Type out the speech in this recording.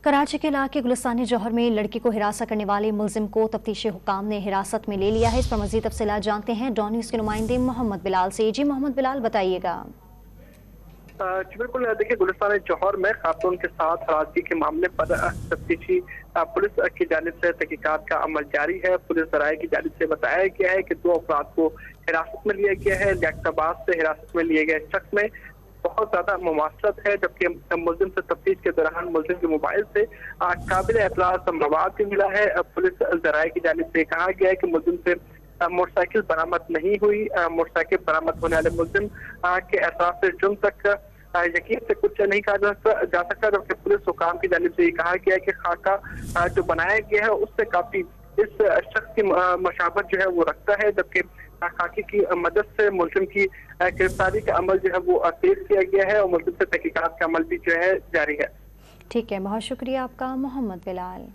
कराची के इलाके गुलिस्तानी जौहर में लड़की को हिरासत करने वाले मुलजिम को तफ्तीशी हुकाम ने हिरासत में ले लिया है। इस पर मजीद तफसीलात जानते हैं डॉन न्यूज़ के नुमाइंदे मोहम्मद बिलाल से। जी मोहम्मद बिलाल, बताइएगा। बिल्कुल, देखिए गुलिस्तानी जौहर में खातून के साथ हरासगी के मामले पर तफ्तीशी पुलिस की जानिब से तहकीकात का अमल जारी है। पुलिस ज़राए की जानिब से बताया गया है कि 2 अफराद को हिरासत में लिया गया है। लियाकताबाद से हिरासत में लिए गए शख्स में बहुत ज्यादा मुमासलत है, जबकि मुलजिम से तफ्तीश के दौरान मुलजिम के मोबाइल से काबिल एतराज मवाद भी मिला है। पुलिस ज़राए की जानिब से कहा गया है कि मुलजिम से मोटरसाइकिल बरामद नहीं हुई। मोटरसाइकिल बरामद होने वाले मुलजिम के एतराज से जुर्म तक यकीन से कुछ नहीं कहा जा सकता, जबकि पुलिस हुकाम की जानिब से ये कहा गया है कि खाका जो बनाया गया है उससे काफी इस शख्स की मशाबत जो है वो रखता है, जबकि खाकी की मदद से मुलजिम की गिरफ्तारी का अमल जो है वो तेज किया गया है और मुलजिम से तहकीकात का अमल भी जो है जारी है। ठीक है, बहुत शुक्रिया आपका मोहम्मद बिलाल।